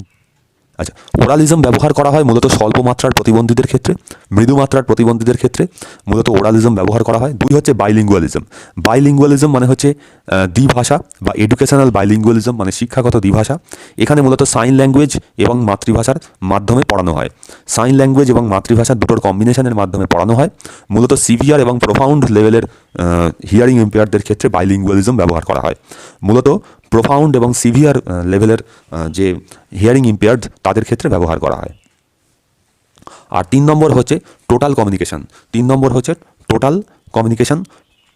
S1: আচ্ছা, ওরালিজম ব্যবহার করা হয় মূলত স্বল্প মাত্রার প্রতিবন্ধীদের ক্ষেত্রে, মৃদু মাত্রার প্রতিবন্ধীদের ক্ষেত্রে মূলত ওরালিজম ব্যবহার করা হয়। 2 হচ্ছে বাইলিঙ্গুয়ালিজম। বাইলিঙ্গুয়ালিজম মানে হচ্ছে দ্বিভাষা বা এডুকেশনাল বাইলিঙ্গুয়ালিজম মানে শিক্ষাগত দ্বিভাষা। এখানে মূলত সাইন ল্যাঙ্গুয়েজ এবং মাতৃভাষার মাধ্যমে পড়ানো হয়। সাইন ল্যাঙ্গুয়েজ এবং মাতৃভাষা দুটোর কম্বিনেশনের মাধ্যমে পড়ানো হয়। মূলত সিভিয়ার এবং প্রোফাউন্ড লেভেলের হিয়ারিং ইম্পেয়ারদের ক্ষেত্রে বাইলিঙ্গুয়ালিজম ব্যবহার করা হয়। মূলত প্রোফাউন্ড এবং সিভিয়ার লেভেলের যে হিয়ারিং ইম্পেয়ার্ড তাদের ক্ষেত্রে ব্যবহার করা হয়। আর 3 নম্বর হচ্ছে টোটাল কমিউনিকেশন। 3 নম্বর হচ্ছে টোটাল কমিউনিকেশন।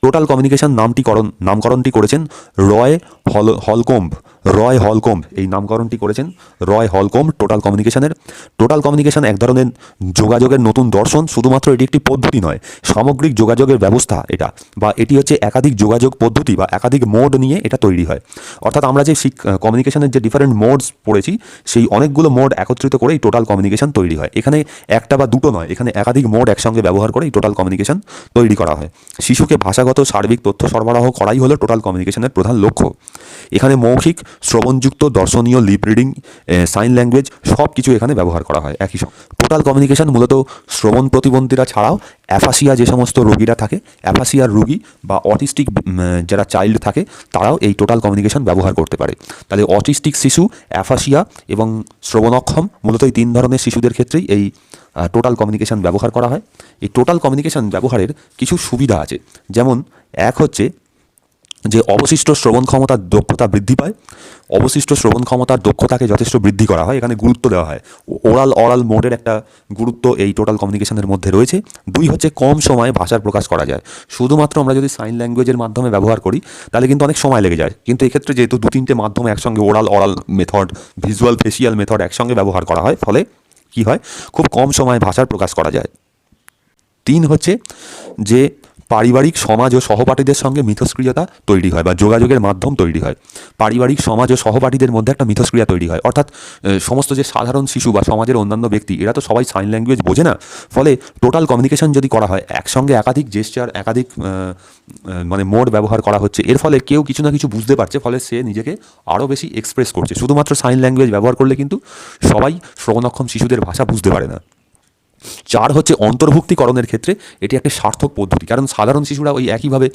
S1: টোটাল কমিউনিকেশন নামকরণটি করেছেন রয় হলকম্ব এই নামকরণটি করেছেন রয় হলকম্ব টোটাল কমিউনিকেশনের। টোটাল কমিউনিকেশন এক ধরনের যোগাযোগের নতুন দর্শন, শুধুমাত্র এটি একটি পদ্ধতি নয়, সামগ্রিক যোগাযোগের ব্যবস্থা এটা, বা এটি হচ্ছে একাধিক যোগাযোগ পদ্ধতি বা একাধিক মোড নিয়ে এটা তৈরি হয়। অর্থাৎ আমরা যে কমিউনিকেশনের যে ডিফারেন্ট মোডস পড়েছি, সেই অনেকগুলো মোড একত্রিত করে এই টোটাল কমিউনিকেশন তৈরি হয়। এখানে একটা বা দুটো নয়, এখানে একাধিক মোড একসঙ্গে ব্যবহার করে এই টোটাল কমিউনিকেশন তৈরি করা হয়। শিশুকে ভাষাগত সার্বিক তথ্য সরবরাহ করাই হলো টোটাল কমিউনিকেশনের প্রধান লক্ষ্য। এখানে মৌখিক, শ্রবণযুক্ত, দর্শনীয়, লিপ রিডিং, সাইন ল্যাঙ্গুয়েজ সব কিছু এখানে ব্যবহার করা হয় একই সঙ্গে। টোটাল কমিউনিকেশন মূলত শ্রবণ প্রতিবন্ধীরা ছাড়াও অ্যাফাসিয়া যে সমস্ত রোগীরা থাকে, অ্যাফাসিয়ার রোগী বা অটিস্টিক যারা চাইল্ড থাকে, তারাও এই টোটাল কমিউনিকেশন ব্যবহার করতে পারে। তাহলে অটিস্টিক শিশু, অ্যাফাসিয়া এবং শ্রবণক্ষম মূলত এই 3 ধরনের শিশুদের ক্ষেত্রেই এই টোটাল কমিউনিকেশন ব্যবহার করা হয়। এই টোটাল কমিউনিকেশন ব্যবহারের কিছু সুবিধা আছে, যেমন এক হচ্ছে যে অবশিষ্ট শ্রবণ ক্ষমতার দক্ষতা বৃদ্ধি পায়। অবশিষ্ট শ্রবণ ক্ষমতার দক্ষতাকে যথেষ্ট বৃদ্ধি করা হয়, এখানে গুরুত্ব দেওয়া হয়। অরাল মোডের একটা গুরুত্ব এই টোটাল কমিউনিকেশনের মধ্যে রয়েছে। 2 হচ্ছে কম সময়ে ভাষার প্রকাশ করা যায়। শুধুমাত্র আমরা যদি সাইন ল্যাঙ্গুয়েজের মাধ্যমে ব্যবহার করি তাহলে কিন্তু অনেক সময় লেগে যায়, কিন্তু এক্ষেত্রে যেহেতু 2-3টে মাধ্যম একসঙ্গে oral method, visual, facial method একসঙ্গে ব্যবহার করা হয়, ফলে কি হয়, খুব কম সময়ে ভাষার প্রকাশ করা যায়। 3 হচ্ছে যে পারিবারিক, সমাজ ও সহপাঠীদের সঙ্গে মিথস্ক্রিয়তা তৈরি হয় বা যোগাযোগের মাধ্যম তৈরি হয়। পারিবারিক, সমাজ ও সহপাঠীদের মধ্যে একটা মিথস্ক্রিয়া তৈরি হয়। অর্থাৎ সমস্ত যে সাধারণ শিশু বা সমাজের অন্যান্য ব্যক্তি, এরা তো সবাই সাইন ল্যাঙ্গুয়েজ বোঝে না। ফলে টোটাল কমিউনিকেশন যদি করা হয়, একসঙ্গে একাধিক জেস্চার, একাধিক মানে মোড ব্যবহার করা হচ্ছে, এর ফলে কেউ কিছু না কিছু বুঝতে পারছে, ফলে সে নিজেকে আরও বেশি এক্সপ্রেস করছে। শুধুমাত্র সাইন ল্যাঙ্গুয়েজ ব্যবহার করলে কিন্তু সবাই শ্রবণক্ষম শিশুদের ভাষা বুঝতে পারে না। 4 হচ্ছে অন্তর্ভুক্তিকরণের ক্ষেত্রে এটি একটি সার্থক পদ্ধতি, কারণ সাধারণ শিশুরা ওই একইভাবে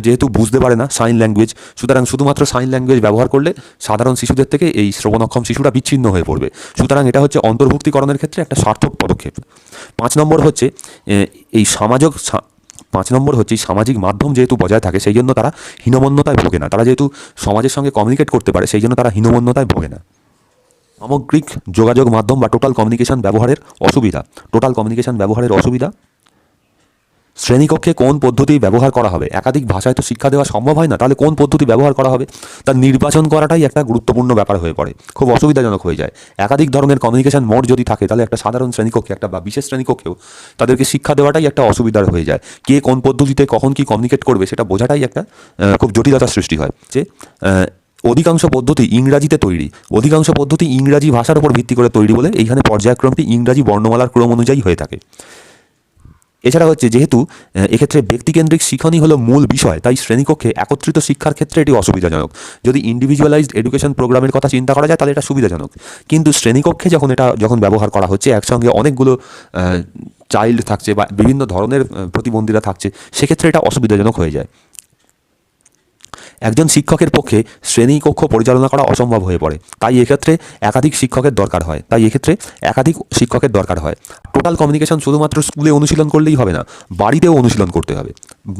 S1: যেহেতু বুঝতে পারে না সাইন ল্যাঙ্গুয়েজ, সুতরাং শুধুমাত্র সাইন ল্যাঙ্গুয়েজ ব্যবহার করলে সাধারণ শিশুদের থেকে এই শ্রবণক্ষম শিশুরা বিচ্ছিন্ন হয়ে পড়বে। সুতরাং এটা হচ্ছে অন্তর্ভুক্তিকরণের ক্ষেত্রে একটা সার্থক পদক্ষেপ। 5 নম্বর হচ্ছে এই সামাজিক মাধ্যম যেহেতু বজায় থাকে, সেই জন্য তারা হীনমন্যতায় ভোগে না। তারা যেহেতু সমাজের সঙ্গে কমিউনিকেট করতে পারে, সেই জন্য তারা হীনমন্যতায় ভোগে না। সামগ্রিক যোগাযোগ মাধ্যম বা টোটাল কমিউনিকেশন ব্যবহারের অসুবিধা। টোটাল কমিউনিকেশন ব্যবহারের অসুবিধা, শ্রেণীকক্ষে কোন পদ্ধতি ব্যবহার করা হবে? একাধিক ভাষায় তো শিক্ষা দেওয়া সম্ভব হয় না, তাহলে কোন পদ্ধতি ব্যবহার করা হবে তার নির্বাচন করাটাই একটা গুরুত্বপূর্ণ ব্যাপার হয়ে পড়ে, খুব অসুবিধাজনক হয়ে যায়। একাধিক ধরনের কমিউনিকেশন মোড যদি থাকে, তাহলে একটা সাধারণ শ্রেণীকক্ষে, একটা বা বিশেষ শ্রেণীকক্ষেও তাদেরকে শিক্ষা দেওয়াটাই একটা অসুবিধার হয়ে যায়। কে কোন পদ্ধতিতে কখন কি কমিউনিকেট করবে সেটা বোঝাটাই একটা খুব জটিলতার সৃষ্টি হয়। যে অধিকাংশ পদ্ধতি ইংরাজিতে তৈরি, অধিকাংশ পদ্ধতি ইংরাজি ভাষার উপর ভিত্তি করে তৈরি বলে এইখানে পর্যায়ক্রমটি ইংরাজি বর্ণমালার ক্রম অনুযায়ী হয়ে থাকে। এছাড়া হচ্ছে যেহেতু এক্ষেত্রে ব্যক্তিকেন্দ্রিক শিক্ষণই হলো মূল বিষয়, তাই শ্রেণীকক্ষে একত্রিত শিক্ষার ক্ষেত্রে এটি অসুবিধাজনক। যদি ইন্ডিভিজুয়ালাইজড এডুকেশন প্রোগ্রামের কথা চিন্তা করা যায় তাহলে এটা সুবিধাজনক, কিন্তু শ্রেণীকক্ষে যখন ব্যবহার করা হচ্ছে একসঙ্গে অনেকগুলো চাইল্ড থাকছে বা বিভিন্ন ধরনের প্রতিবন্ধীরা থাকছে, সেক্ষেত্রে এটা অসুবিধাজনক হয়ে যায়। একজন শিক্ষকের পক্ষে শ্রেণীকক্ষ পরিচালনা করা অসম্ভব হয়ে পড়ে, তাই এক্ষেত্রে একাধিক শিক্ষকের দরকার হয়। টোটাল কমিউনিকেশন শুধুমাত্র স্কুলে অনুশীলন করলেই হবে না, বাড়িতেও অনুশীলন করতে হবে।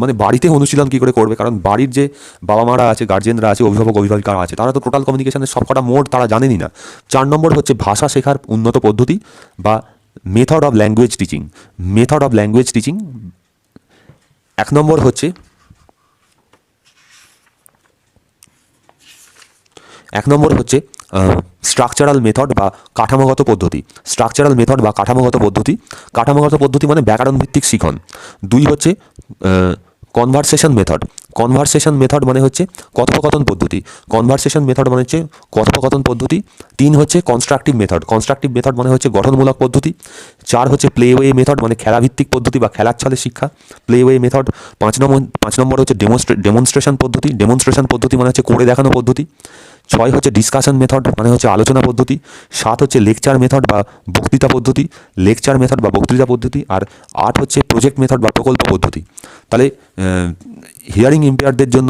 S1: মানে বাড়িতে অনুশীলন কী করে করবে, কারণ বাড়ির যে বাবা মারা আছে, গার্জেনরা আছে, অভিভাবক অভিভাবিকারা আছে, তারা তো টোটাল কমিউনিকেশনের সবকটা মোড তারা জানেনই না। 4 নম্বর হচ্ছে ভাষা শেখার উন্নত পদ্ধতি বা মেথড অফ ল্যাঙ্গুয়েজ টিচিং। 1 নম্বর হচ্ছে স্ট্রাকচারাল মেথড বা কাঠামোগত পদ্ধতি। কাঠামোগত পদ্ধতি মানে ব্যাকরণ ভিত্তিক শিখন। 2 হচ্ছে কনভারসেশন মেথড মানে হচ্ছে কথোপকথন পদ্ধতি। 3 হচ্ছে কনস্ট্রাকটিভ মেথড মানে হচ্ছে গঠনমূলক পদ্ধতি। 4 হচ্ছে প্লেওয়ে মেথড মানে খেলাভিত্তিক পদ্ধতি বা খেলার ছলে শিক্ষা, প্লেওয়ে মেথড। 5 নম্বর হচ্ছে ডেমনস্ট্রেশন পদ্ধতি মানে হচ্ছে করে দেখানো পদ্ধতি। 6 হচ্ছে ডিসকাশন মেথড মানে হচ্ছে আলোচনা পদ্ধতি। 7 হচ্ছে লেকচার মেথড বা বক্তৃতা পদ্ধতি। আর 8 হচ্ছে প্রজেক্ট মেথড বা প্রকল্প পদ্ধতি। তাহলে হিয়ারিং ইম্পেয়ারদের জন্য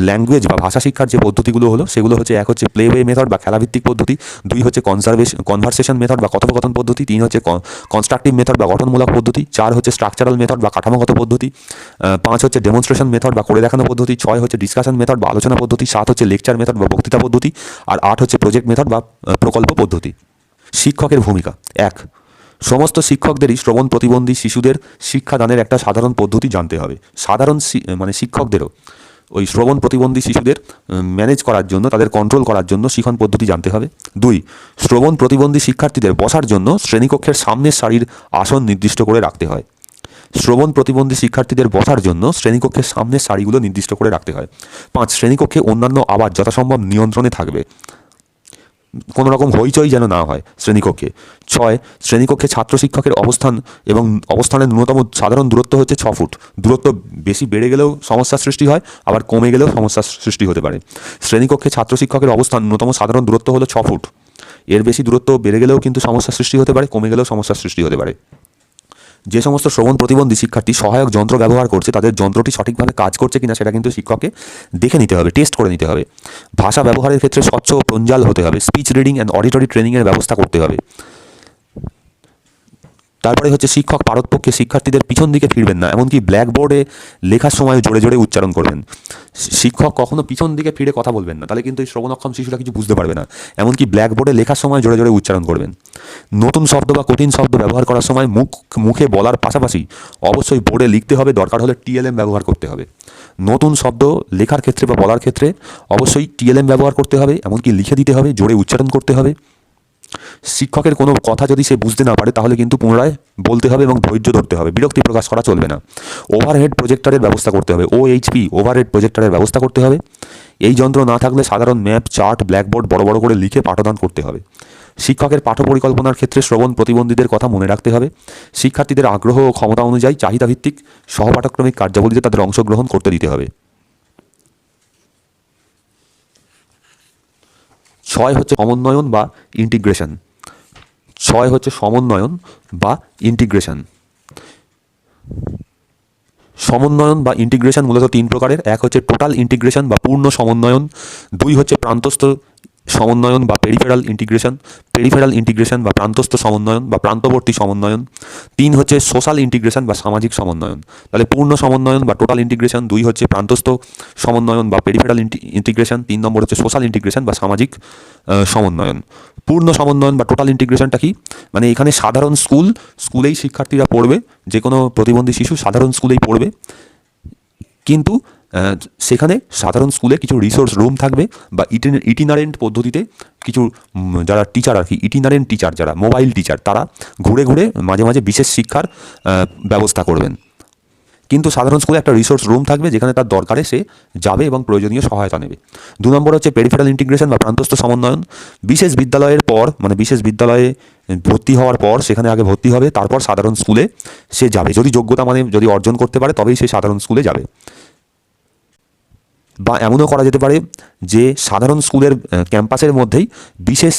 S1: ল্যাঙ্গুয়েজ বা ভাষা শিক্ষার যে পদ্ধতিগুলো হলো সেগুলো হচ্ছে 1 হচ্ছে প্লেওয়ে মেথড বা খেলাভিত্তিক পদ্ধতি, 2 হচ্ছে কনভারসেশন মেথড বা কথোপকথন পদ্ধতি, 3 হচ্ছে কনস্ট্রাকটিভ মেথড বা গঠনমূলক পদ্ধতি, 4 হচ্ছে স্ট্রাকচারাল মেথড বা কাঠামোগত পদ্ধতি, 5 হচ্ছে ডেমনস্ট্রেশন মেথড বা করে দেখানো পদ্ধতি, 6 হচ্ছে ডিসকাশন মেথড বা আলোচনা পদ্ধতি, 7 হচ্ছে লেকচার মেথড বা বক্তৃতা পদ্ধতি, আর 8 হচ্ছে প্রজেক্ট মেথড বা প্রকল্প পদ্ধতি। শিক্ষকের ভূমিকা। 1, সমস্ত শিক্ষকদেরই শ্রবণ প্রতিবন্ধী শিশুদের শিক্ষাদানের একটা সাধারণ পদ্ধতি জানতে হবে। মানে শিক্ষকদেরও ওই শ্রবণ প্রতিবন্ধী শিশুদের ম্যানেজ করার জন্য, তাদের কন্ট্রোল করার জন্য শিখন পদ্ধতি জানতে হবে। 2, শ্রবণ প্রতিবন্ধী শিক্ষার্থীদের বসার জন্য শ্রেণীকক্ষের সামনের সারির আসন নির্দিষ্ট করে রাখতে হয়। শ্রেণীকক্ষে অন্যান্য আওয়াজ যথাসম্ভব নিয়ন্ত্রণে থাকবে, কোনো রকম হইচই যেন না হয় শ্রেণীকক্ষে। 6, শ্রেণীকক্ষে ছাত্র শিক্ষকের অবস্থানের ন্যূনতম সাধারণ দূরত্ব হচ্ছে 6 ফুট। দূরত্ব বেশি বেড়ে গেলেও সমস্যার সৃষ্টি হয়, আবার কমে গেলেও সমস্যার সৃষ্টি হতে পারে। শ্রেণীকক্ষে ছাত্র শিক্ষকের অবস্থান ন্যূনতম সাধারণ দূরত্ব হলো 6 ফুট। এর বেশি দূরত্ব বেড়ে গেলেও কিন্তু সমস্যার সৃষ্টি হতে পারে, কমে গেলেও সমস্যার সৃষ্টি হতে পারে। যে সমস্ত শ্রবণ প্রতিবন্ধী শিক্ষার্থী সহায়ক যন্ত্র ব্যবহার করছে তাদের যন্ত্রটি সঠিকভাবে কাজ করছে কিনা সেটা কিন্তু শিক্ষককে দেখে নিতে হবে, টেস্ট করে নিতে হবে। ভাষা ব্যবহারের ক্ষেত্রে স্বচ্ছ ও প্রঞ্জাল হতে হবে। স্পিচ রিডিং অ্যান্ড অডিটরি ট্রেনিংয়ের ব্যবস্থা করতে হবে। তারপরে হচ্ছে শিক্ষক পারতপক্ষে শিক্ষার্থীদের পিছন দিকে ফিরবেন না, এমনকি ব্ল্যাকবোর্ডে লেখার সময় জোরে জোরে উচ্চারণ করবেন। শিক্ষক কখনো পিছন দিকে ফিরে কথা বলবেন না, তাহলে কিন্তু এই শ্রবণক্ষম শিশুরা কিছু বুঝতে পারবে না। এমনকি ব্ল্যাকবোর্ডে লেখার সময় জোরে জোরে উচ্চারণ করবেন। নতুন শব্দ বা কঠিন শব্দ ব্যবহার করার সময় মুখে বলার পাশাপাশি অবশ্যই বোর্ডে লিখতে হবে, দরকার হলে টিএলএম ব্যবহার করতে হবে। নতুন শব্দ লেখার ক্ষেত্রে বা বলার ক্ষেত্রে অবশ্যই টিএলএম ব্যবহার করতে হবে, এমনকি লিখে দিতে হবে, জোরে উচ্চারণ করতে হবে। শিক্ষকের কোনো কথা যদি সে বুঝতে না পারে তাহলে কিন্তু পুনরায় বলতে হবে এবং ধৈর্য ধরতে হবে, বিরক্তি প্রকাশ করা চলবে না। ওভারহেড প্রজেক্টরের ব্যবস্থা করতে হবে, OHP ওভারহেড প্রজেক্টরের ব্যবস্থা করতে হবে। এই যন্ত্র না থাকলে সাধারণ ম্যাপ, চার্ট, ব্ল্যাকবোর্ড বড় বড় করে লিখে পাঠদান করতে হবে। শিক্ষকের পাঠ পরিকল্পনার ক্ষেত্রে শ্রবণ প্রতিবন্ধীদের কথা মনে রাখতে হবে। শিক্ষার্থীদের আগ্রহ ও ক্ষমতা অনুযায়ী চাহিদাভিত্তিক সহপাঠক্রমিক কার্যাবলীতে তাদের অংশগ্রহণ করতে দিতে হবে। 6 হচ্ছে সমন্বয়ন বা ইন্টিগ্রেশন। সমন্বয়ন বা ইন্টিগ্রেশন মূলত 3 প্রকারের। 1 হচ্ছে টোটাল ইন্টিগ্রেশন বা পূর্ণ সমন্বয়ন। 2 হচ্ছে প্রান্তস্থ সমন্বয়ন বা পেরিফেরাল ইন্টিগ্রেশন বা প্রান্তস্থ সমন্বয়ন বা প্রান্তবর্তী সমন্বয়ন। 3 হচ্ছে সোশ্যাল ইন্টিগ্রেশন বা সামাজিক সমন্বয়ন। তাহলে পূর্ণ সমন্বয়ন বা টোটাল ইন্টিগ্রেশন, 2 হচ্ছে প্রান্তস্থ সমন্বয়ন বা পেরিফেরাল ইন্টিগ্রেশন, 3 নম্বর হচ্ছে সোশ্যাল ইন্টিগ্রেশন বা সামাজিক সমন্বয়ন। পূর্ণ সমন্বয়ন বা টোটাল ইন্টিগ্রেশনটা কি, মানে এখানে সাধারণ স্কুলেই শিক্ষার্থীরা পড়বে, যে কোনো প্রতিবন্ধী শিশু সাধারণ স্কুলেই পড়বে, কিন্তু সেখানে সাধারণ স্কুলে কিছু রিসোর্স রুম থাকবে বা ইটিনারেন্ট পদ্ধতিতে কিছু যারা টিচার আর কি, ইটিনারেন্ট টিচার যারা মোবাইল টিচার, তারা ঘুরে ঘুরে মাঝে মাঝে বিশেষ শিক্ষার ব্যবস্থা করবেন। কিন্তু সাধারণ স্কুলে একটা রিসোর্স রুম থাকবে যেখানে তার দরকারে সে যাবে এবং প্রয়োজনীয় সহায়তা নেবে। 2 নম্বর হচ্ছে পেরিফেরাল ইন্টিগ্রেশন বা প্রান্তস্থ সমন্বয়ন। বিশেষ বিদ্যালয়ের পর মানে বিশেষ বিদ্যালয়ে ভর্তি হওয়ার পর সেখানে আগে ভর্তি হবে, তারপর সাধারণ স্কুলে সে যাবে, যদি যোগ্যতা মানে যদি অর্জন করতে পারে তবেই সে সাধারণ স্কুলে যাবে। বা এমনও করা যেতে পারে যে সাধারণ স্কুলের ক্যাম্পাসের মধ্যেই বিশেষ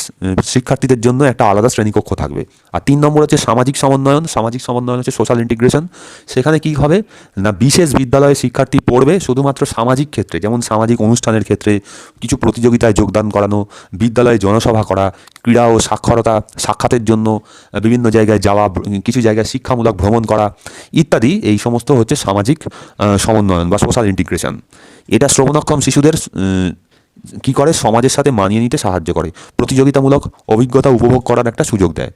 S1: শিক্ষার্থীদের জন্য একটা আলাদা শ্রেণীকক্ষ থাকবে। আর 3 নম্বর হচ্ছে সামাজিক সমন্বয়ন। সামাজিক সমন্বয়ন হচ্ছে সোশ্যাল ইন্টিগ্রেশন। সেখানে কি হবে না, বিশেষ বিদ্যালয়ে শিক্ষার্থী পড়বে শুধুমাত্র সামাজিক ক্ষেত্রে, যেমন সামাজিক অনুষ্ঠানের ক্ষেত্রে, কিছু প্রতিযোগিতায় যোগদান করানো, বিদ্যালয়ে জনসভা করা, ক্রীড়া ও সাক্ষাতের জন্য বিভিন্ন জায়গায় যাওয়া, কিছু জায়গায় শিক্ষামূলক ভ্রমণ করা ইত্যাদি। এই সমস্ত হচ্ছে সামাজিক সমন্বয়ন বা সোশ্যাল ইন্টিগ্রেশন। এটা শ্রবণক্ষম শিশুদের কি করে, সমাজের সাথে মানিয়ে নিতে সাহায্য করে, প্রতিযোগিতামূলক অভিজ্ঞতা উপভোগ করার একটা সুযোগ দেয়।